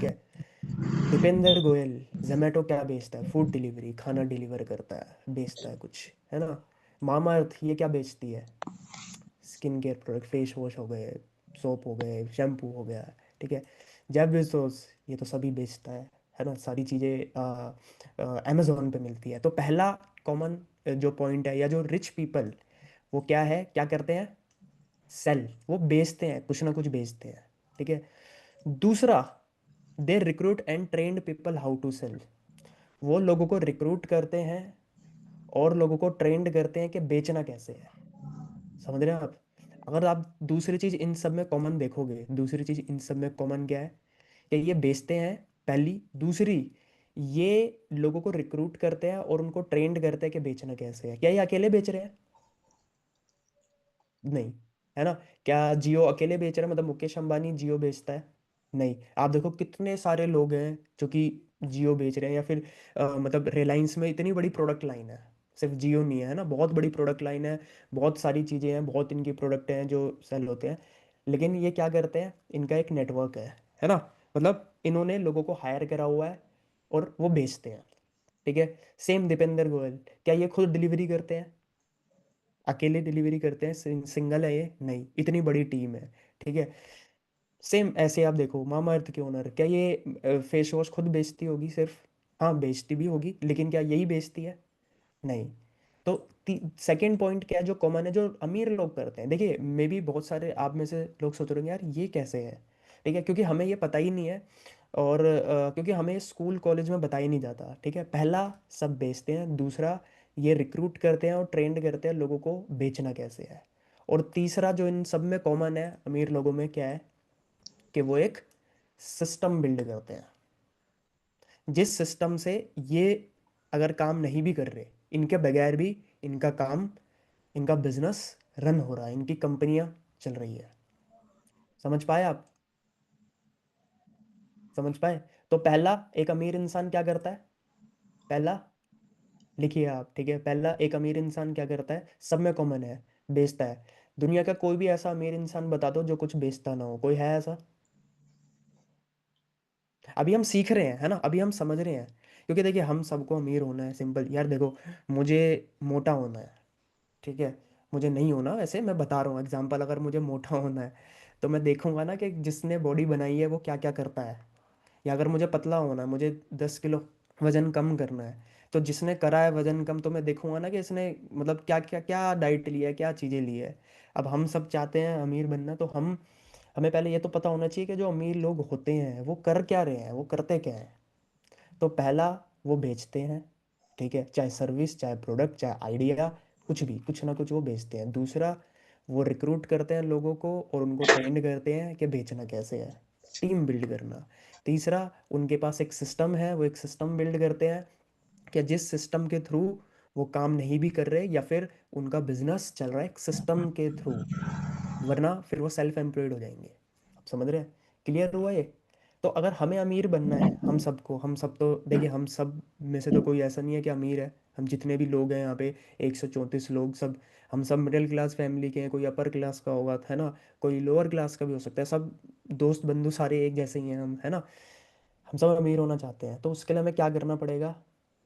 ठीक है। दीपेंद्र गोयल जोमेटो क्या बेचता है? फूड डिलीवरी, खाना डिलीवर करता है, बेचता है कुछ, है ना। मामा अर्थ ये क्या बेचती है? Skin care product, face wash हो गए, सोप हो गए, शैम्पू हो गया, ठीक है। जेफ बेजोस ये तो सभी बेचता है ना, सारी चीज़ें अमेजोन पे मिलती है। तो पहला कॉमन जो पॉइंट है, या जो रिच पीपल वो क्या है, क्या करते हैं? सेल, वो बेचते हैं, कुछ ना कुछ बेचते हैं, ठीक है। दूसरा, they recruit and trained people how to sell, वो लोगों को रिक्रूट करते हैं और लोगों को ट्रेंड करते हैं कि बेचना कैसे है। समझ रहे हैं आप? अगर आप दूसरी चीज इन सब में कॉमन देखोगे, दूसरी चीज इन सब में कॉमन क्या है? कि ये बेचते हैं, पहली। दूसरी, ये लोगों को रिक्रूट करते हैं और उनको ट्रेंड करते हैं कि बेचना कैसे है। क्या ये अकेले बेच रहे हैं? नहीं, है ना। क्या जियो अकेले बेच रहा है, मतलब मुकेश अंबानी जियो बेचता है? नहीं। आप देखो कितने सारे लोग हैं जो कि जियो बेच रहे हैं, या फिर मतलब रिलायंस में इतनी बड़ी प्रोडक्ट लाइन है। सिर्फ जियो नहीं है ना, बहुत बड़ी प्रोडक्ट लाइन है, बहुत सारी चीज़ें हैं, बहुत इनकी प्रोडक्ट हैं जो सेल होते हैं। लेकिन ये क्या करते हैं, इनका एक नेटवर्क है ना। मतलब इन्होंने लोगों को हायर करा हुआ है और वो बेचते हैं, ठीक है। सेम दीपेंद्र गोयल, क्या ये खुद डिलीवरी करते हैं? अकेले डिलीवरी करते हैं? सिंगल है ये? नहीं, इतनी बड़ी टीम है, ठीक है। सेम ऐसे आप देखो मामाअर्थ के ओनर, क्या ये फेस वॉश खुद बेचती होगी सिर्फ? हाँ, बेचती भी होगी, लेकिन क्या यही बेचती है? नहीं। तो सेकंड पॉइंट क्या है जो कॉमन है, जो अमीर लोग करते हैं? देखिए, मे भी बहुत सारे आप में से लोग सोच रहे होंगे यार ये कैसे है, ठीक है, क्योंकि हमें ये पता ही नहीं है। और क्योंकि हमें स्कूल कॉलेज में बताया नहीं जाता, ठीक है। पहला, सब बेचते हैं। दूसरा, ये रिक्रूट करते हैं और ट्रेंड करते हैं लोगों को बेचना कैसे है। और तीसरा जो इन सब में कॉमन है अमीर लोगों में, क्या है? कि वो एक सिस्टम बिल्ड करते हैं, जिस सिस्टम से ये अगर काम नहीं भी कर रहे, इनके बगैर भी इनका काम, इनका बिजनेस रन हो रहा है, इनकी कंपनियां चल रही है। समझ पाए आप? समझ पाए? तो पहला, एक अमीर इंसान क्या करता है? पहला, लिखिए आप, ठीक है। पहला, एक अमीर इंसान क्या करता है? सब में कॉमन है, बेचता है। दुनिया का कोई भी ऐसा अमीर इंसान बता दो जो कुछ बेचता ना हो, कोई है ऐसा? अभी हम सीख रहे हैं, है ना, अभी हम समझ रहे हैं। क्योंकि देखिए, हम सबको अमीर होना है, सिंपल यार। देखो, मुझे मोटा होना है, ठीक है। मुझे नहीं होना, वैसे मैं बता रहा हूँ एग्जांपल। अगर मुझे मोटा होना है तो मैं देखूंगा ना कि जिसने बॉडी बनाई है वो क्या क्या करता है। या अगर मुझे पतला होना है, मुझे 10 किलो वजन कम करना है, तो जिसने करा है वजन कम, तो मैं देखूंगा ना कि इसने मतलब क्या क्या क्या डाइट लिया है, क्या चीज़ें ली है। अब हम सब चाहते हैं अमीर बनना, तो हम हमें पहले ये तो पता होना चाहिए कि जो अमीर लोग होते हैं वो कर क्या रहे हैं, वो करते क्या हैं। तो पहला, वो बेचते हैं, ठीक है, चाहे सर्विस, चाहे प्रोडक्ट, चाहे आइडिया, कुछ भी, कुछ ना कुछ वो बेचते हैं। दूसरा, वो रिक्रूट करते हैं लोगों को और उनको ट्रेंड करते हैं कि बेचना कैसे है, टीम बिल्ड करना। तीसरा, उनके पास एक सिस्टम है, वो एक सिस्टम बिल्ड करते हैं कि जिस सिस्टम के थ्रू वो काम नहीं भी कर रहे, या फिर उनका बिजनेस चल रहा है एक सिस्टम के थ्रू, वरना फिर वो सेल्फ एम्प्लॉयड हो जाएंगे। आप समझ रहे हैं? क्लियर हुआ ये? तो अगर हमें अमीर बनना है, हम सबको, हम सब तो देखिए, हम सब में से तो कोई ऐसा नहीं है कि अमीर है। हम जितने भी लोग हैं यहाँ पे, 134 लोग, सब हम सब मिडिल क्लास फैमिली के हैं। कोई अपर क्लास का होगा, है ना, कोई लोअर क्लास का भी हो सकता है। सब दोस्त बंधु सारे एक जैसे ही हैं हम, है ना। हम सब अमीर होना चाहते हैं, तो उसके लिए हमें क्या करना पड़ेगा?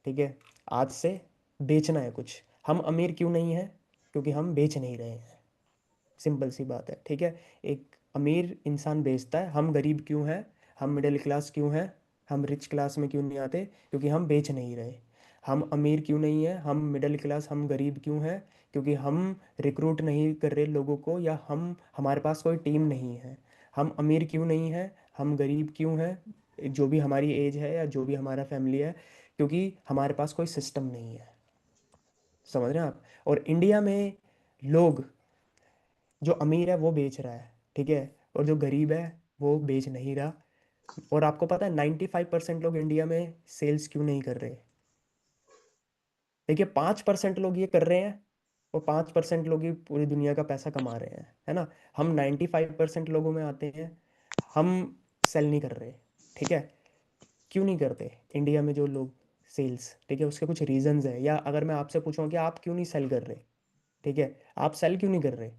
ठीक है, आज से बेचना है कुछ। हम अमीर क्यों नहीं हैं? क्योंकि हम बेच नहीं रहे हैं, सिंपल सी बात है, ठीक है। एक अमीर इंसान बेचता है, हम गरीब क्यों हैं, हम मिडिल क्लास क्यों हैं, हम रिच क्लास में क्यों नहीं आते? क्योंकि हम बेच नहीं रहे। हम अमीर क्यों नहीं है, हम मिडिल क्लास, हम गरीब क्यों हैं? क्योंकि हम रिक्रूट नहीं कर रहे लोगों को, या हमारे पास कोई टीम नहीं है। हम अमीर क्यों नहीं है, हम गरीब क्यों हैं, जो भी हमारी एज है या जो भी हमारा फैमिली है? क्योंकि हमारे पास कोई सिस्टम नहीं है। समझ रहे हैं आप? और इंडिया में लोग, जो अमीर है वो बेच रहा है, ठीक है, और जो गरीब है वो बेच नहीं रहा। और आपको पता है 95% लोग इंडिया में सेल्स क्यों नहीं कर रहे? देखिए, 5% लोग ये कर रहे हैं, और 5% लोग ही पूरी दुनिया का पैसा कमा रहे हैं, है ना। हम 95% लोगों में आते हैं, हम सेल नहीं कर रहे, ठीक है। क्यों नहीं करते इंडिया में जो लोग सेल्स, ठीक है, उसके कुछ रीजंस है। या अगर मैं आपसे पूछूं कि आप क्यों नहीं सेल कर रहे, ठीक है, आप सेल क्यों नहीं कर रहे?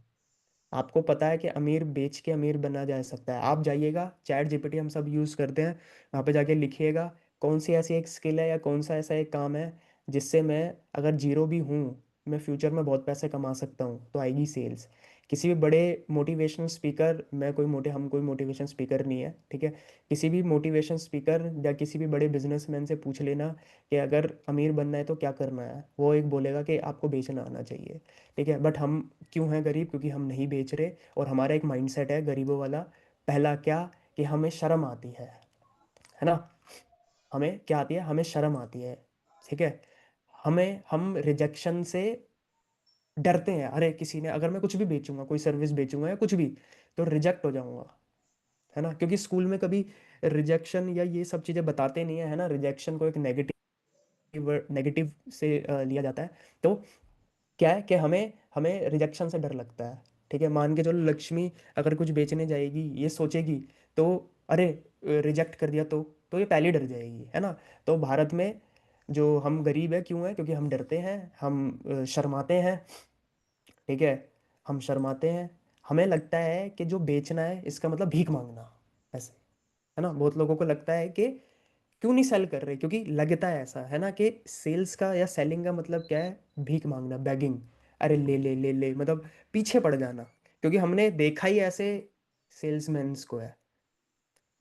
आपको पता है कि अमीर बेच के अमीर बना जा सकता है। आप जाइएगा, चैट जीपीटी हम सब यूज़ करते हैं, वहाँ पे जाके लिखिएगा कौन सी ऐसी एक स्किल है या कौन सा ऐसा एक काम है जिससे मैं अगर जीरो भी हूँ, मैं फ्यूचर में बहुत पैसे कमा सकता हूँ, तो आएगी सेल्स। किसी भी बड़े मोटिवेशनल स्पीकर, मैं कोई मोटे हम कोई मोटिवेशन स्पीकर नहीं है, ठीक है, किसी भी मोटिवेशन स्पीकर या किसी भी बड़े बिजनेसमैन से पूछ लेना कि अगर अमीर बनना है तो क्या करना है, वो एक बोलेगा कि आपको बेचना आना चाहिए। ठीक है, बट हम क्यों हैं गरीब? क्योंकि हम नहीं बेच रहे, और हमारा एक माइंडसेट है गरीबों वाला। पहला क्या, कि हमें शर्म आती है ना। हमें क्या आती है? हमें शर्म आती है। ठीक है, हम रिजेक्शन से डरते हैं। अरे किसी ने, अगर मैं कुछ भी बेचूंगा, कोई सर्विस बेचूंगा या कुछ भी, तो रिजेक्ट हो जाऊंगा, है ना। क्योंकि स्कूल में कभी रिजेक्शन या ये सब चीज़ें बताते नहीं है ना, रिजेक्शन को एक नेगेटिव नेगेटिव से लिया जाता है। तो क्या है कि हमें हमें रिजेक्शन से डर लगता है। ठीक है, मान के चलो लक्ष्मी अगर कुछ बेचने जाएगी, ये सोचेगी, तो अरे रिजेक्ट कर दिया तो ये पहले डर जाएगी, है ना। तो भारत में जो हम गरीब है क्यों है? क्योंकि हम डरते हैं, हम शर्माते हैं। ठीक है, हम शर्माते हैं। हमें लगता है कि जो बेचना है इसका मतलब भीख मांगना, ऐसे, है ना। बहुत लोगों को लगता है कि क्यों नहीं सेल कर रहे, क्योंकि लगता है ऐसा, है ना, कि सेल्स का या सेलिंग का मतलब क्या है? भीख मांगना, बैगिंग। अरे ले ले ले ले, मतलब पीछे पड़ जाना। क्योंकि हमने देखा ही ऐसे सेल्समैन्स को है।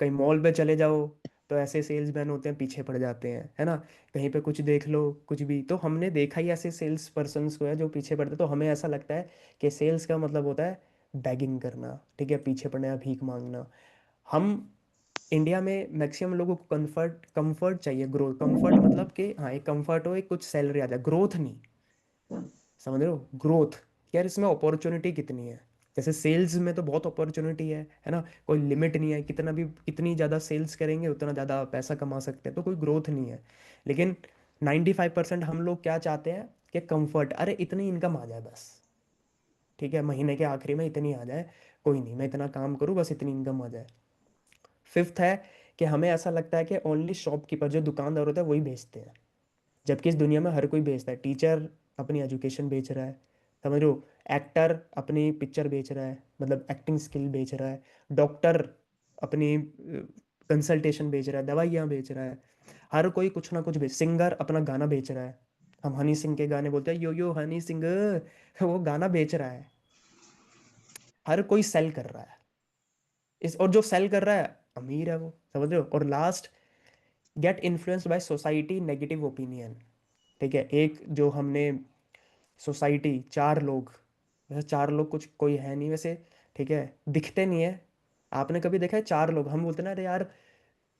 कहीं मॉल पे चले जाओ तो ऐसे सेल्समैन होते हैं, पीछे पड़ जाते हैं, है ना। कहीं पे कुछ देख लो, कुछ भी, तो हमने देखा ही ऐसे सेल्स पर्सन्स को है जो पीछे पड़ते हैं। तो हमें ऐसा लगता है कि सेल्स का मतलब होता है बैगिंग करना, ठीक है, पीछे पड़ना या भीख मांगना। हम इंडिया में मैक्सिमम लोगों को कंफर्ट कंफर्ट चाहिए, ग्रोथ। कंफर्ट मतलब कि हाँ, एक कंफर्ट हो, एक कुछ सैलरी आ जाए, ग्रोथ नहीं। समझ रहे हो? ग्रोथ, यार इसमें अपॉर्चुनिटी कितनी है। जैसे सेल्स में तो बहुत अपॉर्चुनिटी है ना। कोई लिमिट नहीं है, कितना भी कितनी ज़्यादा सेल्स करेंगे उतना ज़्यादा पैसा कमा सकते हैं, तो कोई ग्रोथ नहीं है। लेकिन 95% हम लोग क्या चाहते हैं कि कंफर्ट, अरे इतनी इनकम आ जाए बस, ठीक है, महीने के आखिरी में इतनी आ जाए, कोई नहीं, मैं इतना काम करूँ बस इतनी इनकम आ जाए। फिफ्थ है कि हमें ऐसा लगता है कि ओनली शॉपकीपर, जो दुकानदार होता है, वही बेचते हैं। जबकि इस दुनिया में हर कोई बेचता है। टीचर अपनी एजुकेशन बेच रहा है, समझ लो। एक्टर अपनी पिक्चर बेच रहा है, मतलब एक्टिंग स्किल बेच रहा है। डॉक्टर अपनी कंसल्टेशन बेच रहा है, दवाइयाँ बेच रहा है। हर कोई कुछ ना कुछ बेच, सिंगर अपना गाना बेच रहा है। हम हनी सिंह के गाने बोलते हैं, यो यो हनी सिंह, वो गाना बेच रहा है। हर कोई सेल कर रहा है इस, और जो सेल कर रहा है अमीर है वो, समझ रहे हो। और last, get influenced by society negative opinion. ठीक है, एक जो हमने सोसाइटी, चार लोग, वैसे चार लोग कुछ कोई है नहीं वैसे, ठीक है, दिखते नहीं है। आपने कभी देखा है चार लोग? हम बोलते हैं ना, अरे यार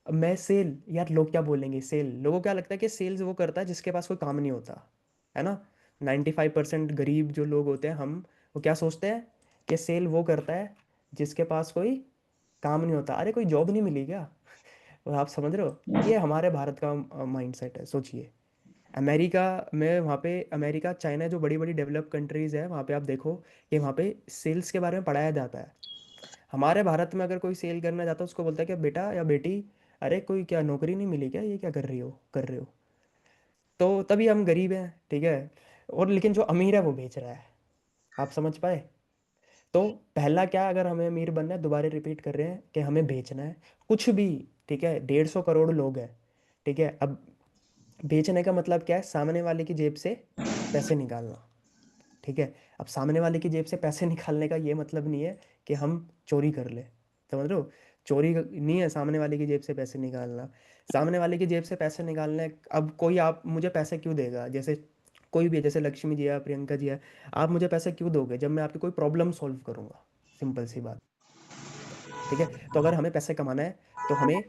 मैं सेल, यार लोग क्या बोलेंगे सेल। लोगों को क्या लगता है कि सेल्स वो करता है जिसके पास कोई काम नहीं होता, है ना। 95% गरीब जो लोग होते हैं हम, वो क्या सोचते हैं कि सेल वो करता है जिसके पास कोई काम नहीं होता। अरे कोई जॉब नहीं मिली क्या? और आप समझ रहे हो, ये हमारे भारत का माइंडसेट है। सोचिए, अमेरिका में, वहाँ पे अमेरिका चाइना, जो बड़ी बड़ी डेवलप कंट्रीज़ है, वहाँ पे आप देखो कि वहाँ पे सेल्स के बारे में पढ़ाया जाता है। हमारे भारत में अगर कोई सेल करना चाहता है, उसको बोलता है कि बेटा या बेटी, अरे कोई क्या नौकरी नहीं मिली क्या, ये क्या कर रहे हो। तो तभी हम गरीब हैं, ठीक है। और लेकिन जो अमीर है वो बेच रहा है। आप समझ पाए? तो पहला क्या, अगर हमें अमीर बनना है, दोबारा रिपीट कर रहे हैं कि हमें बेचना है कुछ भी। ठीक है, 150 करोड़ लोग हैं, ठीक है। अब बेचने का मतलब क्या है? सामने वाले की जेब से पैसे निकालना, ठीक है। अब सामने वाले की जेब से पैसे निकालने का ये मतलब नहीं है कि हम चोरी कर ले, समझ रहे हो। नहीं है सामने वाले की जेब से पैसे निकालना। सामने वाले की जेब से पैसे निकालना है, अब कोई आप मुझे पैसे क्यों देगा? जैसे कोई भी है, जैसे लक्ष्मी जी है, प्रियंका जी है, आप मुझे पैसे क्यों दोगे जब मैं आपकी कोई प्रॉब्लम सॉल्व करूंगा? सिंपल सी बात, ठीक है। तो अगर हमें पैसे कमाना है तो हमें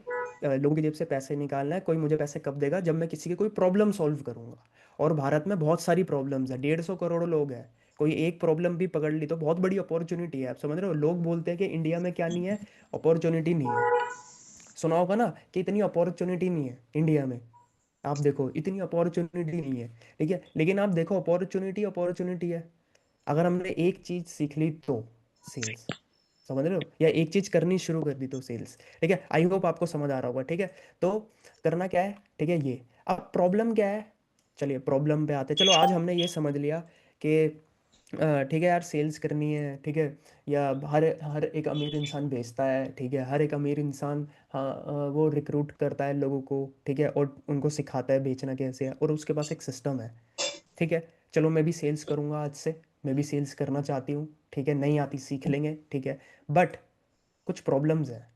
लोगों की जेब से पैसे निकालना है। कोई मुझे पैसे कब देगा? जब मैं किसी की कोई प्रॉब्लम सॉल्व करूंगा। और भारत में बहुत सारी प्रॉब्लम्स है, 150 करोड़ लोग हैं। कोई एक प्रॉब्लम भी पकड़ ली तो बहुत बड़ी अपॉर्चुनिटी है। आप समझ रहे हो? लोग बोलते हैं कि इंडिया में क्या नहीं है, अपॉर्चुनिटी नहीं है। सुना होगा ना कि इतनी अपॉर्चुनिटी नहीं है इंडिया में। आप देखो इतनी अपॉर्चुनिटी नहीं है, ठीक है, लेकिन आप देखो अपॉर्चुनिटी अपॉर्चुनिटी है। अगर हमने एक चीज सीख ली तो सेल्स, समझ रहे हो, या एक चीज करनी शुरू कर दी तो सेल्स। ठीक है, आई होप आपको समझ आ रहा होगा, ठीक है। तो करना क्या है, ठीक है, ये। अब प्रॉब्लम क्या है? चलिए प्रॉब्लम पे आते हैं। चलो आज हमने ये समझ लिया कि ठीक है यार, सेल्स करनी है, ठीक है, या हर हर एक अमीर इंसान बेचता है, ठीक है, हर एक अमीर इंसान, हाँ, वो रिक्रूट करता है लोगों को, ठीक है, और उनको सिखाता है बेचना कैसे है, और उसके पास एक सिस्टम है, ठीक है। चलो मैं भी सेल्स करूंगा आज से, मैं भी सेल्स करना चाहती हूँ, ठीक है, नहीं आती सीख लेंगे, ठीक है, बट कुछ प्रॉब्लम्स हैं,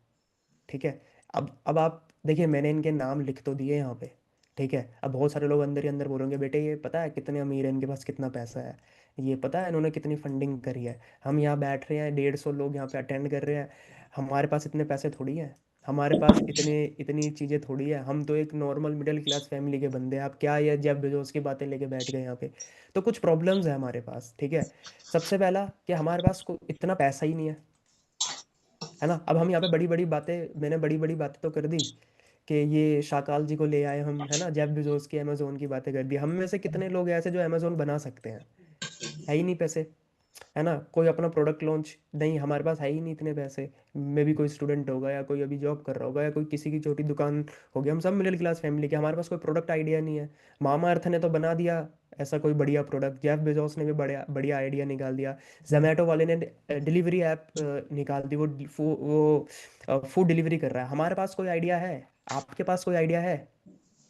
ठीक है। अब आप देखिए, मैंने इनके नाम लिख तो दिए यहाँ पे, ठीक है। अब बहुत सारे लोग अंदर ही अंदर बोलेंगे, बेटे ये पता है कितने अमीर हैं, इनके पास कितना पैसा है, ये पता है इन्होंने कितनी फंडिंग करी है, हम यहाँ बैठ रहे हैं, 150 लोग यहाँ पे अटेंड कर रहे हैं, हमारे पास इतने पैसे थोड़ी हैं, हमारे पास इतने इतनी चीज़ें थोड़ी है, हम तो एक नॉर्मल मिडिल क्लास फैमिली के बंदे हैं, आप क्या ये जेफ बेजोस की बातें लेके बैठ गए यहाँ पे। तो कुछ प्रॉब्लम्स है हमारे पास, ठीक है। सबसे पहला कि हमारे पास इतना पैसा ही नहीं है ना। अब हम यहाँ पे बड़ी बड़ी बातें, मैंने बड़ी बड़ी बातें तो कर दी कि ये शाकाल जी को ले आए हम, है ना, जेफ बेजोस की अमेजोन की बातें कर दी, हम में से कितने लोग हैं ऐसे जो अमेजोन बना सकते हैं, है ही नहीं पैसे, है ना। कोई अपना प्रोडक्ट लॉन्च नहीं, हमारे पास है ही नहीं इतने पैसे। मे भी कोई स्टूडेंट होगा, या कोई अभी जॉब कर रहा होगा, या कोई किसी की छोटी दुकान होगी, हम सब मिडिल क्लास फैमिली के, हमारे पास कोई प्रोडक्ट आइडिया नहीं है। मामा अर्थ ने तो बना दिया ऐसा कोई बढ़िया प्रोडक्ट, जेफ बेजोस ने भी बढ़िया बढ़िया आइडिया निकाल दिया, जोमेटो वाले ने डिलीवरी ऐप निकाल दी, वो फूड डिलीवरी कर रहा है। हमारे पास कोई आइडिया है? आपके पास कोई आइडिया है?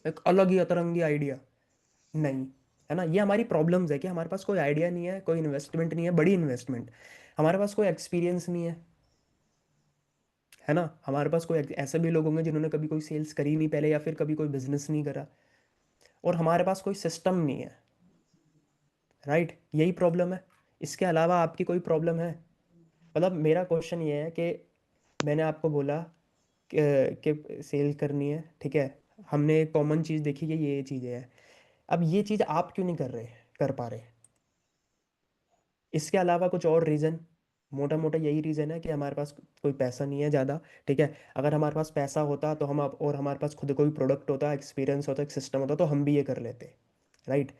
एक अलग ही अतरंगी आइडिया नहीं, है ना। ये हमारी प्रॉब्लम्स है कि हमारे पास कोई आइडिया नहीं है, कोई इन्वेस्टमेंट नहीं है, बड़ी इन्वेस्टमेंट, हमारे पास कोई एक्सपीरियंस नहीं है ना। हमारे पास कोई ऐसे भी लोग होंगे जिन्होंने कभी कोई सेल्स करी नहीं पहले, या फिर कभी कोई बिजनेस नहीं करा, और हमारे पास कोई सिस्टम नहीं है, राइट। यही प्रॉब्लम है, इसके अलावा आपकी कोई प्रॉब्लम है? मतलब मेरा क्वेश्चन ये है कि मैंने आपको बोला कि सेल करनी है, ठीक है, हमने एक कॉमन चीज़ देखी कि ये चीज़ें हैं, अब ये चीज़ आप क्यों नहीं कर रहे, कर पा रहे? इसके अलावा कुछ और रीज़न? मोटा मोटा यही रीज़न है कि हमारे पास कोई पैसा नहीं है ज़्यादा, ठीक है। अगर हमारे पास पैसा होता तो हम, आप और हमारे पास खुद कोई प्रोडक्ट होता, एक्सपीरियंस होता, एक सिस्टम होता, तो हम भी ये कर लेते, राइट।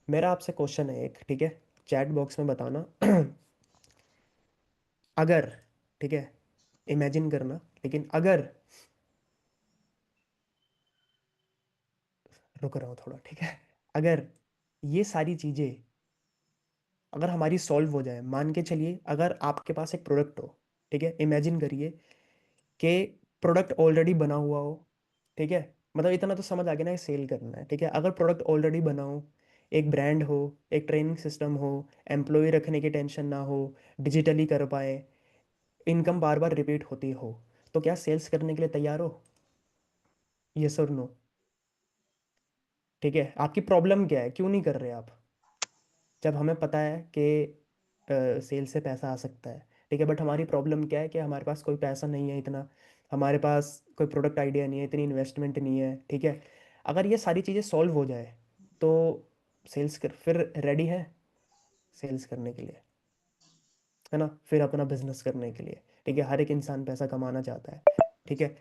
मेरा आपसे क्वेश्चन है एक, ठीक है, चैट बॉक्स में बताना अगर, ठीक है, इमेजिन करना, लेकिन अगर, रुक रहा हूँ थोड़ा, ठीक है, अगर ये सारी चीज़ें अगर हमारी सॉल्व हो जाए, मान के चलिए अगर आपके पास एक प्रोडक्ट हो, ठीक है, इमेजिन करिए कि प्रोडक्ट ऑलरेडी बना हुआ हो, ठीक है, मतलब इतना तो समझ आ गया ना, सेल करना है, ठीक है। अगर प्रोडक्ट ऑलरेडी बना हो, एक ब्रांड हो, एक ट्रेनिंग सिस्टम हो, एम्प्लॉय रखने की टेंशन ना हो, डिजिटली कर पाए, इनकम बार बार रिपीट होती हो, तो क्या सेल्स करने के लिए तैयार हो? यस और नो? ठीक है, आपकी प्रॉब्लम क्या है, क्यों नहीं कर रहे आप? जब हमें पता है कि सेल से पैसा आ सकता है, ठीक है, बट हमारी प्रॉब्लम क्या है कि हमारे पास कोई पैसा नहीं है इतना, हमारे पास कोई प्रोडक्ट आइडिया नहीं है, इतनी इन्वेस्टमेंट नहीं है, ठीक है। अगर ये सारी चीज़ें सॉल्व हो जाए तो सेल्स कर फिर रेडी है सेल्स करने के लिए, है ना, फिर अपना बिजनेस करने के लिए, ठीक है। हर एक इंसान पैसा कमाना चाहता है, ठीक है,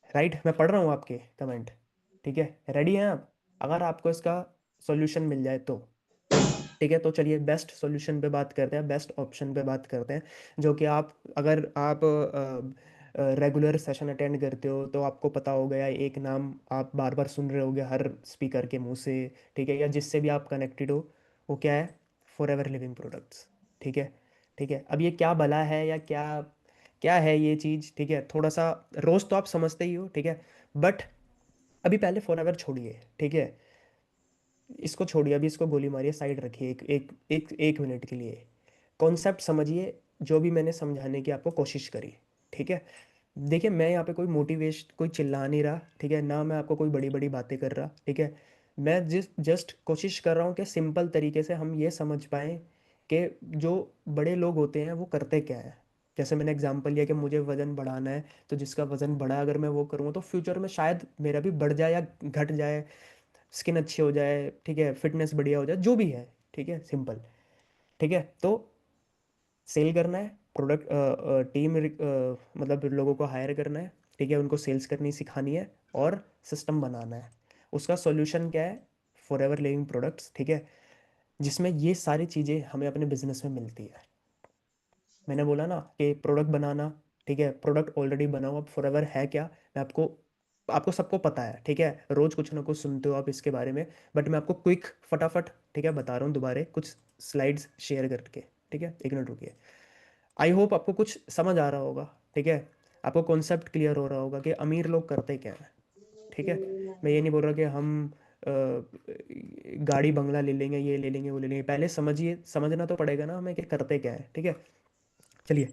राइट। मैं पढ़ रहा हूँ आपके कमेंट, ठीक है, रेडी हैं आप? अगर आपको इसका सॉल्यूशन मिल जाए तो, ठीक है, तो चलिए बेस्ट सॉल्यूशन पे बात करते हैं, बेस्ट ऑप्शन पे बात करते हैं, जो कि आप, अगर आप रेगुलर सेशन अटेंड करते हो तो आपको पता होगा, या एक नाम आप बार बार सुन रहे होगे हर स्पीकर के मुंह से, ठीक है, या जिससे भी आप कनेक्टेड हो, वो क्या है? फॉर एवर लिविंग प्रोडक्ट्स, ठीक है। ठीक है, अब ये क्या भला है, या क्या क्या है ये चीज़, ठीक है, थोड़ा सा रोज़ तो आप समझते ही हो, ठीक है, बट अभी पहले फॉर एवर छोड़िए, ठीक है, इसको छोड़िए, अभी इसको गोली मारिए, साइड रखिए, एक मिनट के लिए, कॉन्सेप्ट समझिए जो भी मैंने समझाने की आपको कोशिश करी, ठीक है। देखिए, मैं यहाँ पे कोई मोटिवेशन, कोई चिल्ला नहीं रहा, ठीक है, ना मैं आपको कोई बड़ी बड़ी बातें कर रहा, ठीक है। मैं जस्ट कोशिश कर रहा हूँ कि सिंपल तरीके से हम ये समझ पाएँ कि जो बड़े लोग होते हैं वो करते क्या है। जैसे मैंने एग्जांपल लिया कि मुझे वज़न बढ़ाना है, तो जिसका वज़न बढ़ा, अगर मैं वो करूँ तो फ्यूचर में शायद मेरा भी बढ़ जाए या घट जाए, स्किन अच्छी हो जाए, ठीक है, फिटनेस बढ़िया हो जाए, जो भी है, ठीक है, सिंपल, ठीक है। तो सेल करना है, प्रोडक्ट, टीम, मतलब लोगों को हायर करना है, ठीक है, उनको सेल्स करनी सिखानी है, और सिस्टम बनाना है। उसका सॉल्यूशन क्या है? फॉर एवर लिविंग प्रोडक्ट्स, ठीक है, जिसमें ये सारी चीज़ें हमें अपने बिजनेस में मिलती है। मैंने बोला ना कि प्रोडक्ट बनाना, ठीक है, प्रोडक्ट ऑलरेडी बना हुआ, फॉर एवर है क्या? मैं आपको, आपको सबको पता है, ठीक है, रोज कुछ ना कुछ सुनते हो आप इसके बारे में, बट मैं आपको क्विक, फटाफट, ठीक है, बता रहा हूँ दोबारा कुछ स्लाइड्स शेयर करके। ठीक है, एक मिनट रुकिए। आई होप आपको कुछ समझ आ रहा होगा। ठीक है, आपको कॉन्सेप्ट क्लियर हो रहा होगा कि अमीर लोग करते क्या हैं। ठीक है, मैं ये नहीं बोल रहा कि हम गाड़ी बंगला ले लेंगे, ये ले लेंगे, वो ले लेंगे। पहले समझिए, समझना तो पड़ेगा ना हमें कि करते क्या है। ठीक है, चलिए।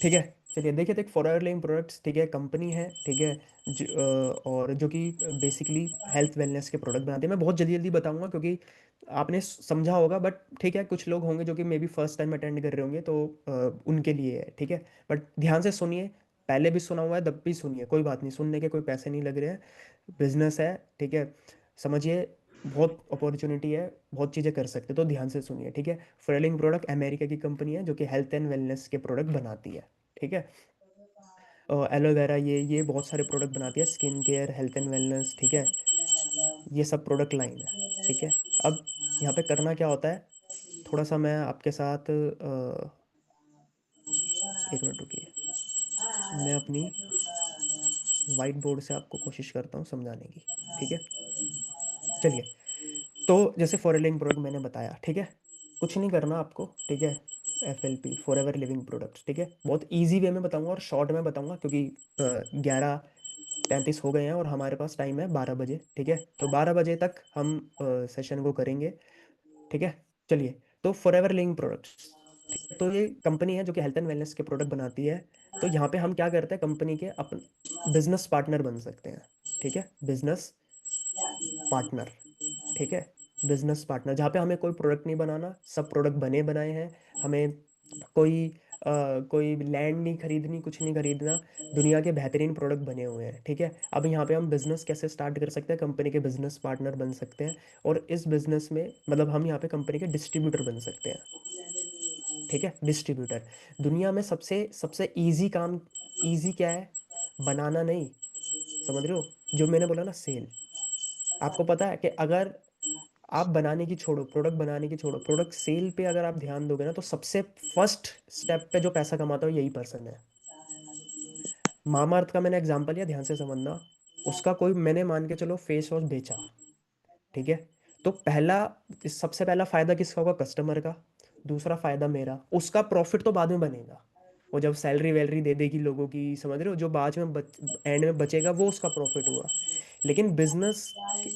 ठीक है, चलिए देखिए, तो एक फॉरएवर लिविंग प्रोडक्ट्स, ठीक है, कंपनी है। ठीक है, और जो कि बेसिकली हेल्थ वेलनेस के प्रोडक्ट बनाते हैं। मैं बहुत जल्दी जल्दी बताऊंगा क्योंकि आपने समझा होगा, बट ठीक है, कुछ लोग होंगे जो कि may be first time attend कर रहे होंगे, तो उनके लिए है। ठीक है, बट ध्यान से सुनिए। पहले भी सुना हुआ है, तब भी सुनिए, कोई बात नहीं, सुनने के कोई पैसे नहीं लग रहे हैं। बिजनेस है, ठीक है, समझिए। बहुत अपॉर्चुनिटी है, बहुत चीज़ें कर सकते हो, तो ध्यान से सुनिए। ठीक है, फ्रेलिंग प्रोडक्ट अमेरिका की कंपनी है जो कि हेल्थ एंड वेलनेस के प्रोडक्ट बनाती है। ठीक है, एलोवेरा, ये बहुत सारे प्रोडक्ट बनाती है, skin care, health and wellness. ठीक है, ये सब प्रोडक्ट लाइन है। ठीक है, अब यहाँ पे करना क्या होता है, थोड़ा सा मैं आपके साथ एक मिनट रुकिए, मैं अपनी वाइट बोर्ड से आपको कोशिश करता हूँ समझाने की। ठीक है, चलिए। तो जैसे फॉरेलिंग प्रोडक्ट मैंने बताया, ठीक है, कुछ नहीं करना आपको। ठीक है, FLP, for ever living products. ठीक है, बहुत इजी वे में बताऊंगा और शॉर्ट में बताऊंगा क्योंकि 11:33 हो गए हैं और हमारे पास टाइम है 12 बजे। ठीक है, तो 12 बजे तक हम सेशन को करेंगे। ठीक है, चलिए। तो फॉर एवर लिविंग प्रोडक्ट्स, ठीक है, तो ये कंपनी है जो कि हेल्थ एंड वेलनेस के प्रोडक्ट बनाती है। तो यहाँ पे हम क्या करते हैं, कंपनी के अपन बिजनेस पार्टनर बन सकते हैं। ठीक है, बिजनेस पार्टनर। ठीक है, बिजनेस पार्टनर, जहाँ पे हमें कोई प्रोडक्ट नहीं बनाना, सब प्रोडक्ट बने बनाए हैं। हमें कोई कोई लैंड नहीं खरीदनी, कुछ नहीं खरीदना। दुनिया के बेहतरीन प्रोडक्ट बने हुए हैं। ठीक है, अब यहाँ पे हम बिजनेस कैसे स्टार्ट कर सकते हैं, कंपनी के बिजनेस पार्टनर बन सकते हैं। और इस बिजनेस में मतलब हम यहाँ पे कंपनी के डिस्ट्रीब्यूटर बन सकते हैं। ठीक है, डिस्ट्रीब्यूटर। दुनिया में सबसे सबसे इजी काम, इजी क्या है, बनाना नहीं, समझ रहे हो, जो मैंने बोला ना, सेल। आपको पता है कि अगर आप बनाने की छोड़ो, प्रोडक्ट बनाने की छोड़ो, प्रोडक्ट सेल पे अगर आप ध्यान दोगे ना, तो सबसे फर्स्ट स्टेप पे जो पैसा कमाता हो यही पर्सन है। मामाअर्थ का मैंने एग्जांपल लिया, ध्यान से समझना। उसका कोई, मैंने मान के चलो फेस वॉश बेचा। ठीक है, तो पहला, सबसे पहला फायदा किसका होगा, कस्टमर का। दूसरा फायदा मेरा, उसका प्रॉफिट तो बाद में बनेगा। वो जब सैलरी वैलरी दे देगी लोगों की, समझ रहे हो, जो बाद में एंड में बचेगा वो उसका प्रॉफिट हुआ। लेकिन बिजनेस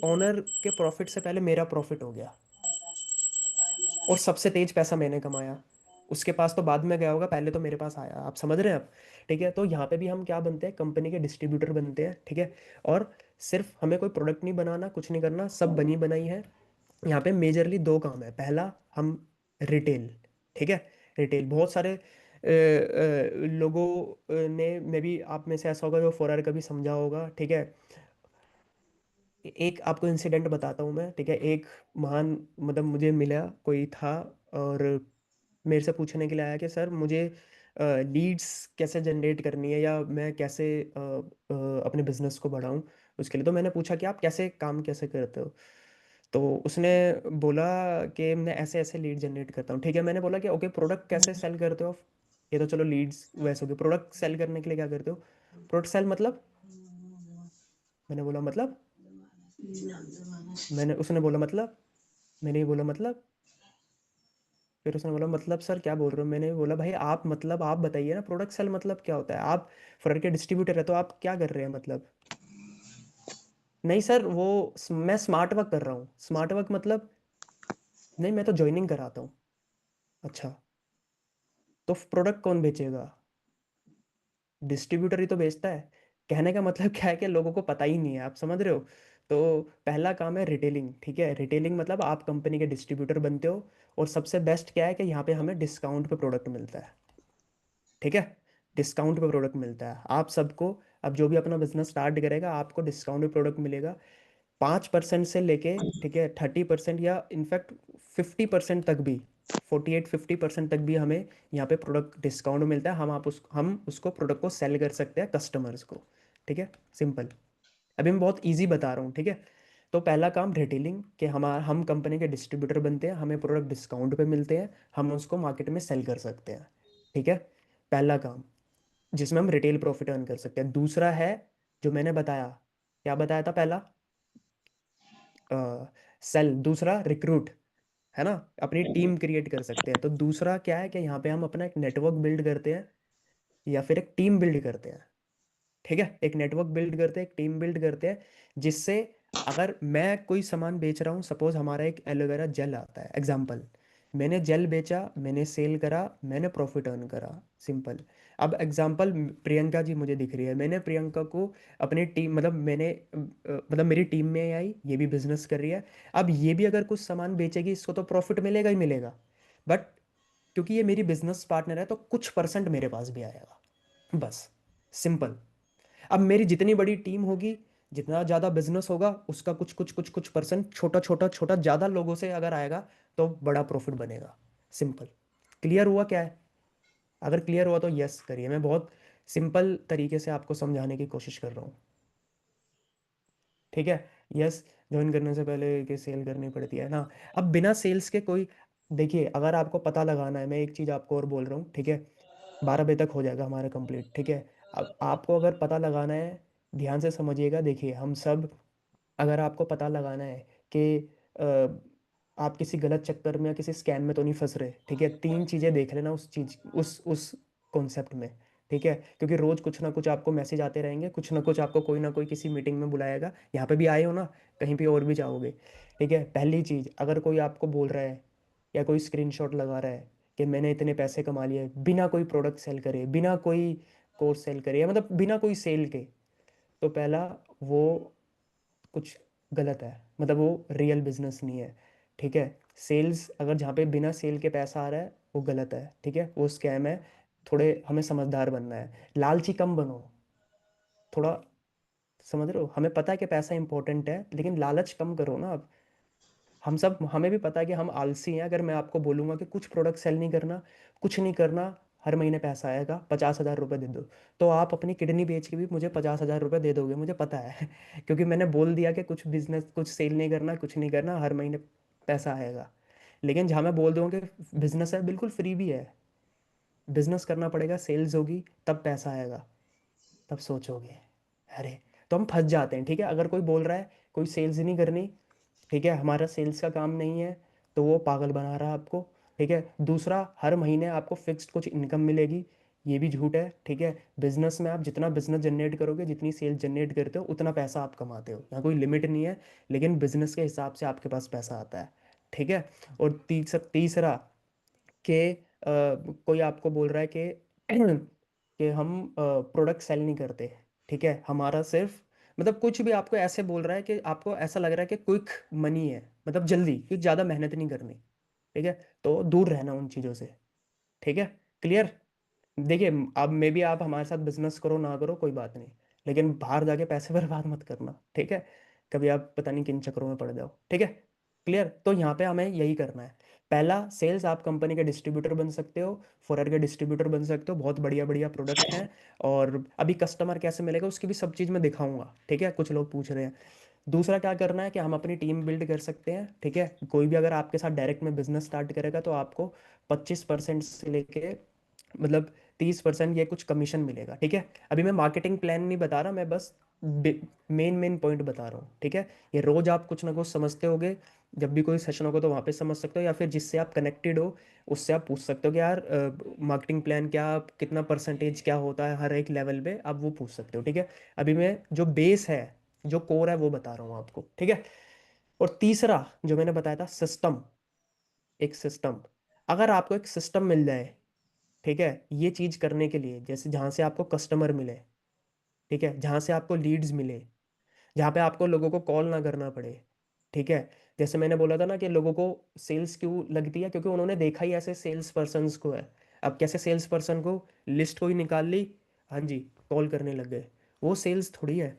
ओनर के प्रॉफिट से पहले मेरा प्रॉफिट हो गया, और सबसे तेज पैसा मैंने कमाया। उसके पास तो बाद में गया होगा, पहले तो मेरे पास आया। आप समझ रहे हैं आप। ठीक है, तो यहाँ पे भी हम क्या बनते हैं, कंपनी के डिस्ट्रीब्यूटर बनते हैं। ठीक है, और सिर्फ हमें कोई प्रोडक्ट नहीं बनाना, कुछ नहीं करना, सब बनी बनाई है। यहाँ पे मेजरली दो काम है। पहला, हम रिटेल। ठीक है, रिटेल बहुत सारे लोगों ने, मे भी आप में से ऐसा होगा जो फोरर कभी समझा होगा। ठीक है, एक आपको इंसिडेंट बताता हूँ मैं। ठीक है, एक महान, मतलब मुझे मिला कोई था, और मेरे से पूछने के लिए आया कि सर मुझे लीड्स कैसे जनरेट करनी है, या मैं कैसे अपने बिजनेस को बढ़ाऊं उसके लिए। तो मैंने पूछा कि आप कैसे काम कैसे करते हो। तो उसने बोला कि मैं ऐसे ऐसे लीड जनरेट करता हूँ। ठीक है, मैंने बोला कि ओके, प्रोडक्ट कैसे सेल करते हो आप? ये तो चलो लीड्स वैसे हो गए, प्रोडक्ट सेल करने के लिए क्या करते हो? प्रोडक्ट सेल मतलब, मैंने बोला मतलब, मैंने उसने बोला मतलब, मैंने ये बोला मतलब, फिर उसने बोला मतलब सर क्या बोल रहे हो? मैंने बोला भाई आप, मतलब आप बताइए ना, प्रोडक्ट सेल मतलब क्या होता है? आप फर के डिस्ट्रीब्यूटर है तो आप क्या कर रहे हैं मतलब? नहीं सर, वो मैं स्मार्ट वर्क कर रहा हूँ। स्मार्ट वर्क मतलब? नहीं, मैं तो ज्वाइनिंग कराता हूँ। अच्छा, तो प्रोडक्ट कौन बेचेगा? डिस्ट्रीब्यूटर ही तो बेचता है। कहने का मतलब क्या है कि लोगों को पता ही नहीं है, आप समझ रहे हो। तो पहला काम है रिटेलिंग। ठीक है, रिटेलिंग मतलब आप कंपनी के डिस्ट्रीब्यूटर बनते हो। और सबसे बेस्ट क्या है कि यहाँ पे हमें डिस्काउंट पे प्रोडक्ट मिलता है। ठीक है, डिस्काउंट पे प्रोडक्ट मिलता है आप सबको। अब जो भी अपना बिजनेस स्टार्ट करेगा, आपको डिस्काउंट पे प्रोडक्ट मिलेगा। 5% से लेके, ठीक है, 30%, या इनफैक्ट 50% तक भी, 48-50% तक भी हमें यहाँ पे प्रोडक्ट डिस्काउंट मिलता है। हम उसको प्रोडक्ट को सेल कर सकते हैं कस्टमर्स को। ठीक है, सिंपल। अभी मैं बहुत इजी बता रहा हूँ। ठीक है, तो पहला काम रिटेलिंग, कि हम कंपनी के डिस्ट्रीब्यूटर बनते हैं, हमें प्रोडक्ट डिस्काउंट पे मिलते हैं, हम उसको मार्केट में सेल कर सकते हैं। ठीक है, पहला काम जिसमें हम रिटेल प्रॉफिट अर्न कर सकते हैं। दूसरा है जो मैंने बताया, क्या बताया था पहला, सेल, दूसरा रिक्रूट, है ना, अपनी टीम क्रिएट कर सकते हैं। तो दूसरा क्या है कि यहाँ पे हम अपना एक नेटवर्क बिल्ड करते हैं या फिर एक टीम बिल्ड करते हैं। ठीक है, एक नेटवर्क बिल्ड करते हैं, एक टीम बिल्ड करते हैं, जिससे अगर मैं कोई सामान बेच रहा हूँ, सपोज हमारा एक एलोवेरा जेल आता है एग्जाम्पल, मैंने जेल बेचा, मैंने सेल करा, मैंने प्रॉफिट अर्न करा, सिंपल। अब एग्जाम्पल प्रियंका जी मुझे दिख रही है, मैंने प्रियंका को अपनी टीम, मतलब मैंने मतलब मेरी टीम में आई, ये भी बिजनेस कर रही है। अब ये भी अगर कुछ सामान बेचेगी, इसको तो प्रॉफिट मिलेगा ही मिलेगा, बट क्योंकि ये मेरी बिजनेस पार्टनर है तो कुछ परसेंट मेरे पास भी आएगा, बस, सिंपल। अब मेरी जितनी बड़ी टीम होगी, जितना ज़्यादा बिजनेस होगा, उसका कुछ कुछ कुछ कुछ परसेंट, छोटा छोटा छोटा, ज़्यादा लोगों से अगर आएगा तो बड़ा प्रॉफिट बनेगा, सिंपल। क्लियर हुआ क्या है? अगर क्लियर हुआ तो यस करिए, मैं बहुत सिंपल तरीके से आपको समझाने की कोशिश कर रहा हूँ। ठीक है, यस। ज्वाइन करने से पहले कि सेल करनी पड़ती है ना। अब बिना सेल्स के कोई, देखिए अगर आपको पता लगाना है, मैं एक चीज़ आपको और बोल रहा हूँ, ठीक है, 12 बजे तक हो जाएगा हमारा कंप्लीट, ठीक है। अब आपको अगर पता लगाना है, ध्यान से समझिएगा, देखिए हम सब, अगर आपको पता लगाना है कि आप किसी गलत चक्कर में या किसी स्कैम में तो नहीं फंस रहे, ठीक है, तीन चीज़ें देख लेना उस चीज़, उस कॉन्सेप्ट में, ठीक है। क्योंकि रोज कुछ ना कुछ आपको मैसेज आते रहेंगे, कुछ ना कुछ आपको कोई ना कोई किसी मीटिंग में बुलाएगा, यहाँ पे भी आए हो ना, कहीं पे और भी जाओगे, ठीक है। पहली चीज़, अगर कोई आपको बोल रहा है या कोई स्क्रीनशॉट लगा रहा है कि मैंने इतने पैसे कमा लिए बिना कोई प्रोडक्ट सेल करे, बिना कोई कोर्स सेल करे, या मतलब बिना कोई सेल के, तो पहला, वो कुछ गलत है, मतलब वो रियल बिजनेस नहीं है, ठीक है। सेल्स, अगर जहाँ पे बिना सेल के पैसा आ रहा है, वो गलत है, ठीक है, वो स्कैम है। थोड़े हमें समझदार बनना है, लालची कम बनो, थोड़ा, समझ रहे हो, हमें पता है कि पैसा इंपॉर्टेंट है, लेकिन लालच कम करो ना। अब हम सब, हमें भी पता है कि हम आलसी हैं। अगर मैं आपको बोलूंगा कि कुछ प्रोडक्ट सेल नहीं करना, कुछ नहीं करना, हर महीने पैसा आएगा, 50,000 रुपये दे दो, तो आप अपनी किडनी बेच के भी मुझे 50,000 रुपये दे दोगे, मुझे पता है क्योंकि मैंने बोल दिया कि कुछ बिजनेस, कुछ सेल नहीं करना, कुछ नहीं करना, हर महीने पैसा आएगा। लेकिन जहाँ मैं बोल दूंगा कि बिजनेस है, बिल्कुल फ्री भी है, बिजनेस करना पड़ेगा, सेल्स होगी तब पैसा आएगा, तब सोचोगे, अरे, तो हम फंस जाते हैं, ठीक है। अगर कोई बोल रहा है कोई सेल्स ही नहीं करनी, ठीक है, हमारा सेल्स का काम नहीं है, तो वो पागल बना रहा है आपको, ठीक है। दूसरा, हर महीने आपको फिक्स्ड कुछ इनकम मिलेगी, ये भी झूठ है, ठीक है। बिजनेस में आप जितना बिजनेस जनरेट करोगे, जितनी सेल जनरेट करते हो, उतना पैसा आप कमाते हो, यहाँ कोई लिमिट नहीं है, लेकिन बिजनेस के हिसाब से आपके पास पैसा आता है, ठीक है। और तीसरा कि कोई आपको बोल रहा है कि कि हम प्रोडक्ट सेल नहीं करते, ठीक है, हमारा सिर्फ, मतलब कुछ भी आपको ऐसे बोल रहा है कि आपको ऐसा लग रहा है कि क्विक मनी है, मतलब जल्दी, कि ज़्यादा मेहनत नहीं करनी, ठीक है, तो दूर रहना उन चीज़ों से, ठीक है। क्लियर? देखिए, अब मे बी आप हमारे साथ बिजनेस करो ना करो कोई बात नहीं, लेकिन बाहर जाके पैसे बर्बाद मत करना, ठीक है। कभी आप पता नहीं किन चक्करों में पड़ जाओ, ठीक है। क्लियर? तो यहाँ पे हमें यही करना है। पहला, सेल्स, आप कंपनी के डिस्ट्रीब्यूटर बन सकते हो, फॉरर के डिस्ट्रीब्यूटर बन सकते हो, बहुत बढ़िया बढ़िया प्रोडक्ट हैं। और अभी कस्टमर कैसे मिलेगा उसकी भी सब चीज़ मैं दिखाऊंगा, ठीक है, कुछ लोग पूछ रहे हैं। दूसरा क्या करना है कि हम अपनी टीम बिल्ड कर सकते हैं, ठीक है। कोई भी अगर आपके साथ डायरेक्ट में बिजनेस स्टार्ट करेगा तो आपको 25% से लेके, मतलब 30% ये कुछ कमीशन मिलेगा, ठीक है। अभी मैं मार्केटिंग प्लान नहीं बता रहा, मैं बस मेन मेन पॉइंट बता रहा हूँ, ठीक है। ये रोज आप कुछ ना कुछ समझते होगे, जब भी कोई सेशन होगा तो वहाँ पे समझ सकते हो, या फिर जिससे आप कनेक्टेड हो उससे आप पूछ सकते हो कि यार मार्केटिंग प्लान क्या, कितना परसेंटेज क्या होता है हर एक लेवल पे, आप वो पूछ सकते हो, ठीक है। अभी मैं जो बेस है, जो कोर है वो बता रहा हूँ आपको, ठीक है। और तीसरा जो मैंने बताया था, सिस्टम, एक सिस्टम, अगर आपको एक सिस्टम मिल जाए, ठीक है, ये चीज करने के लिए, जैसे जहां से आपको कस्टमर मिले, ठीक है, जहां से आपको लीड्स मिले, जहाँ पे आपको लोगों को कॉल ना करना पड़े, ठीक है। जैसे मैंने बोला था ना कि लोगों को सेल्स क्यों लगती है, क्योंकि उन्होंने देखा ही ऐसे सेल्स पर्सन को है। अब कैसे सेल्स पर्सन को लिस्ट कोई निकाल ली, हाँ जी, कॉल करने लग गए, वो सेल्स थोड़ी है।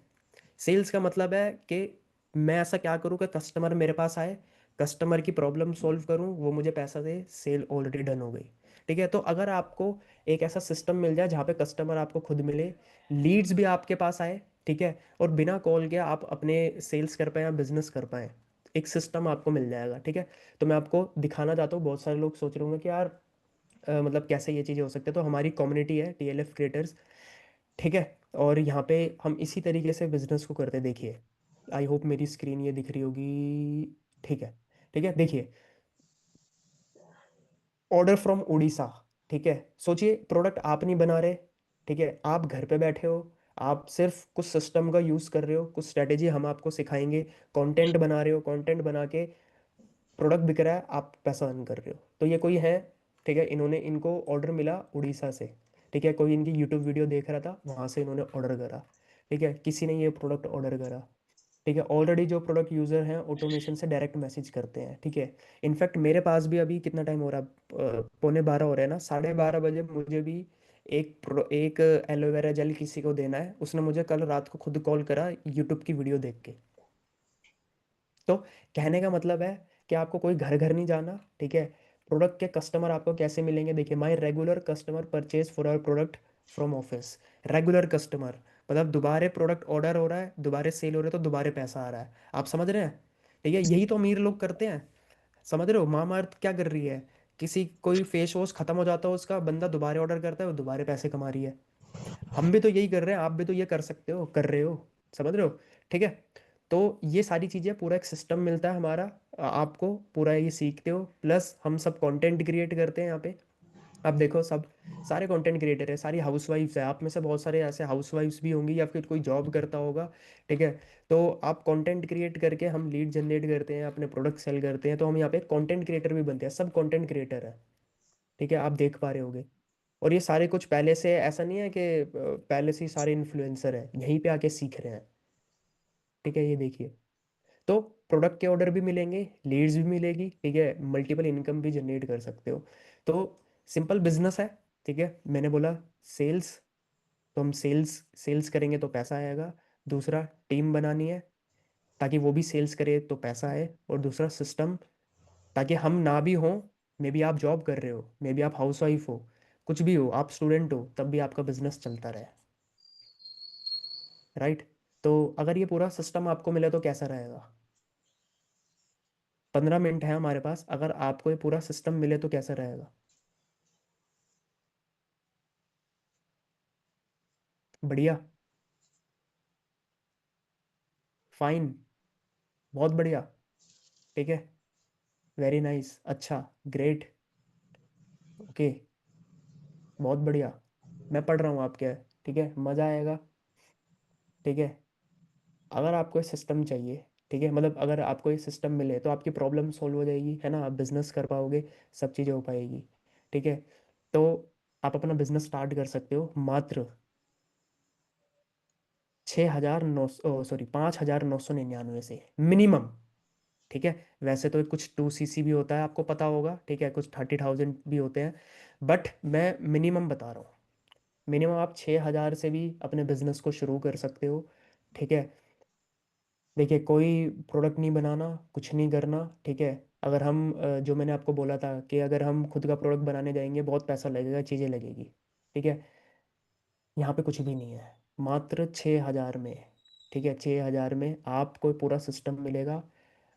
सेल्स का मतलब है कि मैं ऐसा क्या करूँ कि कस्टमर मेरे पास आए, कस्टमर की प्रॉब्लम सॉल्व करूँ, वो मुझे पैसा दे, सेल ऑलरेडी डन हो गई, ठीक है। तो अगर आपको एक ऐसा सिस्टम मिल जाए जहाँ पे कस्टमर आपको खुद मिले, लीड्स भी आपके पास आए, ठीक है, और बिना कॉल के आप अपने सेल्स कर पाए या बिजनेस कर पाए, एक सिस्टम आपको मिल जाएगा, ठीक है। तो मैं आपको दिखाना चाहता हूँ, बहुत सारे लोग सोच रहे होंगे कि यार मतलब कैसे ये चीज़ें हो सकती है। तो हमारी कम्युनिटी है TLF क्रिएटर्स, ठीक है। और यहाँ पे हम इसी तरीके से बिजनेस को करते हैं, देखिए, आई होप मेरी स्क्रीन ये दिख रही होगी, ठीक है। ठीक है, देखिए, ऑर्डर फ्रॉम उड़ीसा। ठीक है, सोचिए प्रोडक्ट आप नहीं बना रहे, ठीक है, आप घर पे बैठे हो, आप सिर्फ कुछ सिस्टम का यूज़ कर रहे हो, कुछ स्ट्रेटेजी हम आपको सिखाएंगे, कंटेंट बना रहे हो, कंटेंट बना के प्रोडक्ट बिक रहा है, आप पैसा अर्न कर रहे हो। तो ये कोई है, ठीक है, इन्होंने, इनको ऑर्डर मिला उड़ीसा से, ठीक है, कोई इनकी यूट्यूब वीडियो देख रहा था, वहाँ से इन्होंने ऑर्डर करा, ठीक है, किसी ने ये प्रोडक्ट ऑर्डर करा, ठीक है, ऑलरेडी जो प्रोडक्ट यूज़र हैं ऑटोमेशन से डायरेक्ट मैसेज करते हैं, ठीक है। इनफैक्ट मेरे पास भी अभी कितना टाइम हो रहा है, पौने 12 हो रहे हैं ना, 12:30 बजे मुझे भी एक एलोवेरा जेल किसी को देना है, उसने मुझे कल रात को खुद कॉल करा यूट्यूब की वीडियो देख के। तो कहने का मतलब है कि आपको कोई घर घर नहीं जाना, ठीक है। प्रोडक्ट के कस्टमर आपको कैसे मिलेंगे, देखिए, my regular customer purchase for our product from office. Regular customer मतलब दोबारे प्रोडक्ट ऑर्डर हो रहा है, दोबारे सेल हो रहा है, तो दोबारे पैसा आ रहा है, आप समझ रहे हैं। ठीक है, यही तो अमीर लोग करते हैं। समझ रहे हो, मामाअर्थ क्या कर रही है, किसी कोई फेस वॉश खत्म हो जाता है उसका, बंदा दोबारा ऑर्डर करता है, वो दोबारे पैसे कमा रही है। हम भी तो यही कर रहे हैं, आप भी तो ये कर सकते हो, कर रहे हो, समझ रहे हो। ठीक है, तो ये सारी चीज़ें, पूरा एक सिस्टम मिलता है हमारा, आपको पूरा ये सीखते हो, प्लस हम सब कंटेंट क्रिएट करते हैं यहाँ पे। आप देखो, सब सारे कंटेंट क्रिएटर है, सारी हाउसवाइफ्स है, आप में से बहुत सारे ऐसे हाउसवाइफ्स भी होंगी या फिर कोई जॉब करता होगा, ठीक है। तो आप कंटेंट क्रिएट करके हम लीड जनरेट करते हैं, अपने प्रोडक्ट सेल करते हैं, तो हम यहाँ पे कंटेंट क्रिएटर भी बनते हैं, सब कंटेंट क्रिएटर है, ठीक है, आप देख पा रहे होगे। और ये सारे कुछ पहले से, ऐसा नहीं है कि पहले से ही सारे इन्फ्लुएंसर हैं, यहीं पे आके सीख रहे हैं, ठीक है, ये देखिए। तो प्रोडक्ट के ऑर्डर भी मिलेंगे, लीड्स भी मिलेगी, ठीक है, मल्टीपल इनकम भी जनरेट कर सकते हो। तो सिंपल बिजनेस है, ठीक है, मैंने बोला सेल्स, तो हम सेल्स सेल्स करेंगे तो पैसा आएगा। दूसरा, टीम बनानी है ताकि वो भी सेल्स करे तो पैसा आए। और दूसरा, सिस्टम, ताकि हम ना भी हों, मे बी आप जॉब कर रहे हो, मे बी आप हाउस वाइफ हो, कुछ भी हो, आप स्टूडेंट हो, तब भी आपका बिजनेस चलता रहे, राइट। तो अगर ये पूरा सिस्टम आपको मिले तो कैसा रहेगा। 15 मिनट है हमारे पास, अगर आपको ये पूरा सिस्टम मिले तो कैसा रहेगा। बढ़िया, फाइन, बहुत बढ़िया, ठीक है, वेरी नाइस, अच्छा, ग्रेट, ओके, बहुत बढ़िया, मैं पढ़ रहा हूँ आपके, ठीक है, मज़ा आएगा, ठीक है। अगर आपको सिस्टम चाहिए, ठीक है, मतलब अगर आपको ये सिस्टम मिले तो आपकी प्रॉब्लम सोल्व हो जाएगी, है ना, आप बिजनेस कर पाओगे, सब चीज़ें हो पाएगी, ठीक है। तो आप अपना बिजनेस स्टार्ट कर सकते हो मात्र 6,900, सॉरी, 5,999 से मिनिमम, ठीक है। वैसे तो कुछ 2 CC भी होता है, आपको पता होगा, ठीक है, कुछ 30,000 भी होते हैं, बट मैं मिनिमम बता रहा हूँ। मिनिमम आप 6,000 से भी अपने बिजनेस को शुरू कर सकते हो, ठीक है। देखिए, कोई प्रोडक्ट नहीं बनाना, कुछ नहीं करना, ठीक है। अगर हम जो मैंने आपको बोला था कि अगर हम खुद का प्रोडक्ट बनाने जाएंगे बहुत पैसा लगेगा, चीज़ें लगेगी, ठीक है। यहाँ पे कुछ भी नहीं है, मात्र 6,000 में, ठीक है, 6,000 में आपको पूरा सिस्टम मिलेगा,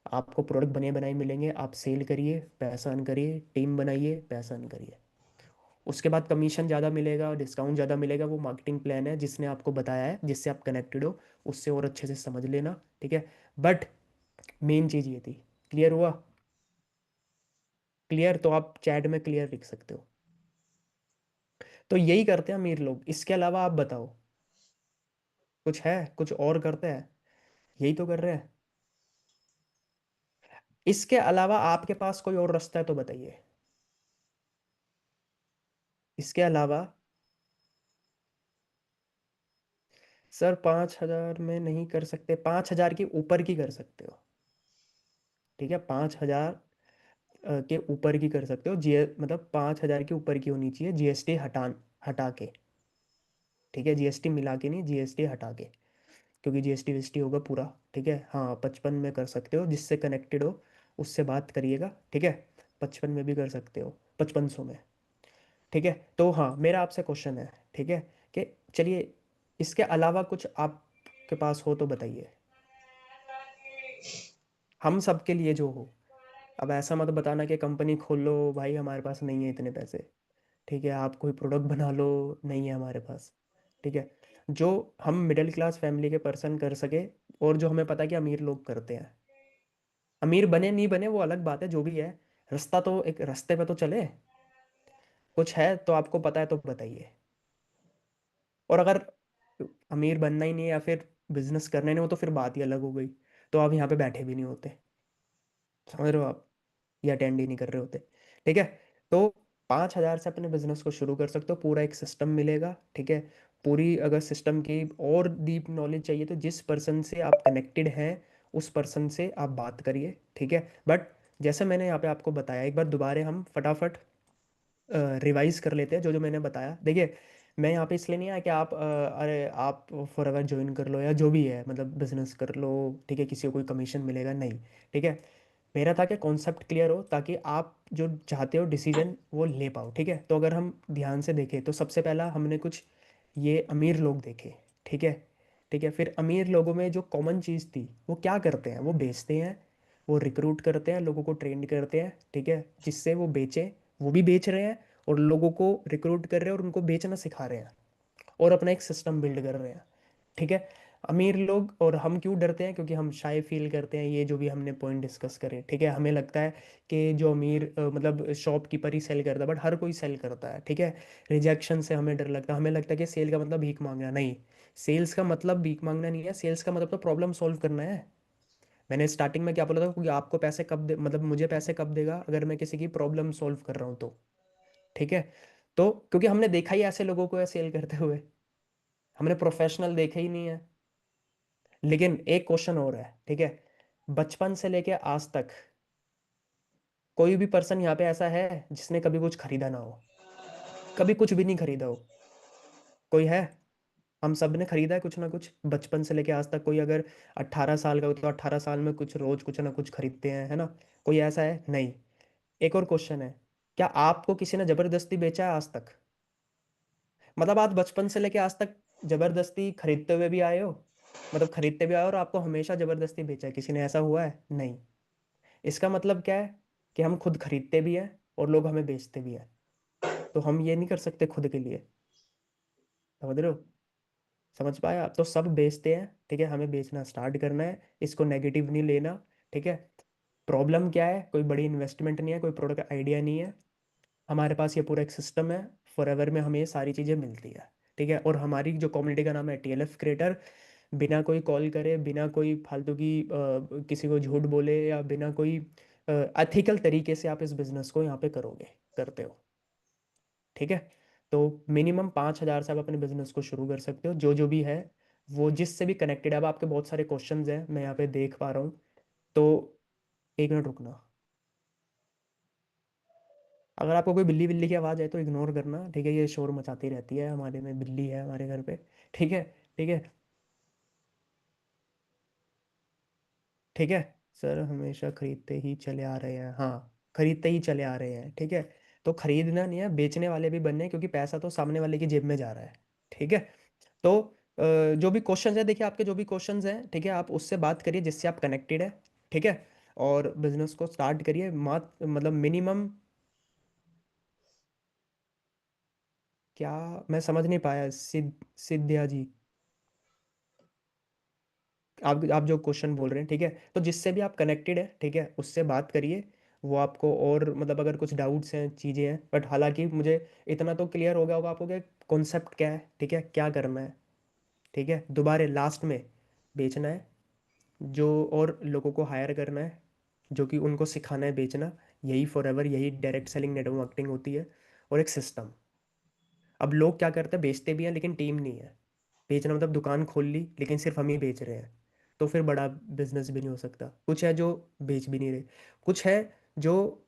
आपको प्रोडक्ट बने बनाए मिलेंगे, आप सेल करिए, पैसा अर्न करिए, टीम बनाइए, पैसा अर्न करिए। उसके बाद कमीशन ज़्यादा मिलेगा, डिस्काउंट ज़्यादा मिलेगा, वो मार्केटिंग प्लान है जिसने आपको बताया है, जिससे आप कनेक्टेड हो, उससे और अच्छे से समझ लेना, ठीक है। बट मेन चीज़ ये थी, क्लियर हुआ। क्लियर, तो आप चैट में क्लियर लिख सकते हो। तो यही करते हैं अमीर लोग, इसके अलावा आप बताओ, कुछ है, कुछ और करते हैं, यही तो कर रहे हैं। इसके अलावा आपके पास कोई और रास्ता है तो बताइए, इसके अलावा। सर 5,000 में नहीं कर सकते, 5,000 के ऊपर की कर सकते हो, ठीक है, 5,000 के ऊपर की कर सकते हो, जी, मतलब 5,000 के ऊपर की होनी चाहिए, GST हटा के, ठीक है, GST मिला के नहीं, GST हटा के, क्योंकि GST वीएसटी होगा पूरा, ठीक है। हाँ, 55 में कर सकते हो, जिससे कनेक्टेड हो उससे बात करिएगा, ठीक है। 55 में भी कर सकते हो, 5500 में, ठीक है। तो हाँ, मेरा आपसे क्वेश्चन है, ठीक है, कि चलिए, इसके अलावा कुछ आपके पास हो तो बताइए, हम सब के लिए जो हो। अब ऐसा मत बताना कि कंपनी खोल लो भाई, हमारे पास नहीं है इतने पैसे, ठीक है, आप कोई प्रोडक्ट बना लो, नहीं है हमारे पास, ठीक है। जो हम मिडिल क्लास फैमिली के पर्सन कर सके, और जो हमें पता है कि अमीर लोग करते हैं, अमीर बने नहीं बने वो अलग बात है, जो भी है, रास्ता तो एक रास्ते पे तो चले। कुछ है तो आपको पता है तो बताइए। और अगर अमीर बनना ही नहीं है या फिर बिजनेस करना ही नहीं हो तो फिर बात ही अलग हो गई। तो आप यहाँ पे बैठे भी नहीं होते, समझ रहे हो आप, या अटेंड ही नहीं कर रहे होते। ठीक है। तो 5,000 से अपने बिजनेस को शुरू कर सकते हो, पूरा एक सिस्टम मिलेगा। ठीक है। पूरी अगर सिस्टम की और डीप नॉलेज चाहिए तो जिस पर्सन से आप कनेक्टेड हैं उस पर्सन से आप बात करिए। ठीक है। बट जैसे मैंने यहाँ पे आपको बताया, एक बार दोबारा हम फटाफट रिवाइज कर लेते हैं जो जो मैंने बताया। देखिए, मैं यहाँ पे इसलिए नहीं आया कि आप अरे आप फॉर एवर ज्वाइन कर लो या जो भी है, मतलब बिजनेस कर लो, ठीक है, किसी को कोई कमीशन मिलेगा, नहीं। ठीक है। मेरा था कि कॉन्सेप्ट क्लियर हो ताकि आप जो चाहते हो डिसीजन वो ले पाओ। ठीक है। तो अगर हम ध्यान से देखें तो सबसे पहला हमने कुछ ये अमीर लोग देखे। ठीक है। ठीक है। फिर अमीर लोगों में जो कॉमन चीज़ थी वो क्या करते हैं, वो बेचते हैं, वो रिक्रूट करते हैं, लोगों को ट्रेंड करते हैं। ठीक है। जिससे वो बेचे, वो भी बेच रहे हैं और लोगों को रिक्रूट कर रहे हैं और उनको बेचना सिखा रहे हैं और अपना एक सिस्टम बिल्ड कर रहे हैं। ठीक है। अमीर लोग और हम क्यों डरते हैं, क्योंकि हम शाय फील करते हैं, ये जो भी हमने पॉइंट डिस्कस करे। ठीक है। हमें लगता है कि जो अमीर मतलब शॉपकीपर ही सेल करता है, बट हर कोई सेल करता है। ठीक है। रिजेक्शन से हमें डर लगता है, हमें लगता है कि सेल का मतलब भीख मांगना नहीं। सेल्स का मतलब भीख मांगना नहीं है, सेल्स का मतलब तो प्रॉब्लम सॉल्व करना है। मैंने स्टार्टिंग में क्या बोला था, क्योंकि आपको पैसे कब दे, मतलब मुझे पैसे कब देगा, अगर मैं किसी की प्रॉब्लम सॉल्व कर रहा हूँ तो। ठीक है। तो क्योंकि हमने देखा ही ऐसे लोगों को है सेल करते हुए, हमने प्रोफेशनल देखे ही नहीं है। लेकिन एक क्वेश्चन और है। ठीक है। बचपन से लेके आज तक कोई भी पर्सन यहाँ पे ऐसा है जिसने कभी कुछ खरीदा ना हो, कभी कुछ भी नहीं खरीदा हो? कोई है? हम सब ने खरीदा है कुछ ना कुछ बचपन से लेके आज तक। कोई अगर 18 साल का हो तो 18 साल में कुछ रोज कुछ ना कुछ खरीदते हैं, है ना? कोई ऐसा है? नहीं। एक और क्वेश्चन है, क्या आपको किसी ने जबरदस्ती बेचा है आज तक? मतलब आप बचपन से लेके आज तक जबरदस्ती खरीदते हुए भी आए हो, मतलब खरीदते भी आए हो और आपको हमेशा जबरदस्ती बेचा है किसी ने, ऐसा हुआ है? नहीं। इसका मतलब क्या है कि हम खुद खरीदते भी हैं और लोग हमें बेचते भी हैं। तो हम ये नहीं कर सकते खुद के लिए, समझ रहे हो? समझ पाए आप? तो सब बेचते हैं, ठीक है, हमें बेचना स्टार्ट करना है, इसको नेगेटिव नहीं लेना। ठीक है। प्रॉब्लम क्या है, कोई बड़ी इन्वेस्टमेंट नहीं है, कोई प्रोडक्ट आइडिया नहीं है, हमारे पास ये पूरा एक सिस्टम है, फॉरएवर में हमें ये सारी चीज़ें मिलती है। ठीक है। और हमारी जो कम्युनिटी का नाम है TLF क्रिएटर, बिना कोई कॉल करे, बिना कोई फालतू की किसी को झूठ बोले या बिना कोई एथिकल तरीके से आप इस बिजनेस को यहाँ पे करोगे, करते हो। ठीक है। तो मिनिमम 5,000 से आप अपने बिजनेस को शुरू कर सकते हो, जो जो भी है वो जिससे भी कनेक्टेड है। अब आपके बहुत सारे क्वेश्चंस हैं मैं यहाँ पे देख पा रहा हूँ, तो एक मिनट रुकना। अगर आपको कोई बिल्ली बिल्ली की आवाज़ आए तो इग्नोर करना, ठीक है, ये शोर मचाती रहती है, हमारे में बिल्ली है हमारे घर पे। ठीक है। ठीक है। ठीक है। सर हमेशा खरीदते ही चले आ रहे हैं, हाँ, खरीदते ही चले आ रहे हैं। ठीक है। तो खरीदना नहीं है, बेचने वाले भी बनने हैं, क्योंकि पैसा तो सामने वाले की जेब में जा रहा है। ठीक है। तो जो भी क्वेश्चंस है, देखिए आपके जो भी क्वेश्चंस हैं, ठीक है, आप उससे बात करिए जिससे आप कनेक्टेड है। ठीक है। और बिजनेस को स्टार्ट करिए, मात मतलब मिनिमम क्या, मैं समझ नहीं पाया, सिद्धिया जी, आप जो क्वेश्चन बोल रहे हैं, ठीक है, तो जिससे भी आप कनेक्टेड है, ठीक है, उससे बात करिए। वो आपको और मतलब अगर कुछ डाउट्स हैं, चीज़ें हैं, बट हालांकि मुझे इतना तो क्लियर हो गया होगा आपको कि कॉन्सेप्ट क्या है, ठीक है, क्या करना है। ठीक है। दोबारा लास्ट में बेचना है, जो और लोगों को हायर करना है, जो कि उनको सिखाना है बेचना। यही फॉरएवर, यही डायरेक्ट सेलिंग नेटवर्क मार्केटिंग होती है। और एक सिस्टम। अब लोग क्या करते हैं, बेचते भी हैं लेकिन टीम नहीं है। बेचना मतलब दुकान खोल ली लेकिन सिर्फ हम ही बेच रहे हैं, तो फिर बड़ा बिजनेस भी नहीं हो सकता। कुछ है जो बेच भी नहीं रहे, कुछ है जो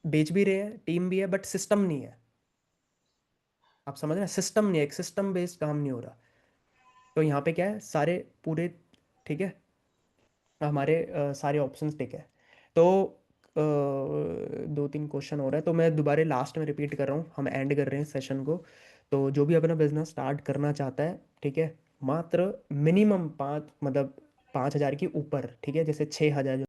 बेच भी रहे हैं, टीम भी है, बट सिस्टम नहीं है। आप समझ रहे हैं, सिस्टम नहीं है, एक सिस्टम बेस्ड काम नहीं हो रहा। तो यहाँ पे क्या है, सारे पूरे, ठीक है, हमारे सारे ऑप्शंस ठीक है। तो 2-3 क्वेश्चन हो रहा है, तो मैं दोबारा लास्ट में रिपीट कर रहा हूँ, हम एंड कर रहे हैं सेशन को। तो जो भी अपना बिजनेस स्टार्ट करना चाहता है, ठीक है, मात्र मिनिमम 5, मतलब 5,000 के ऊपर, ठीक है, जैसे 6,000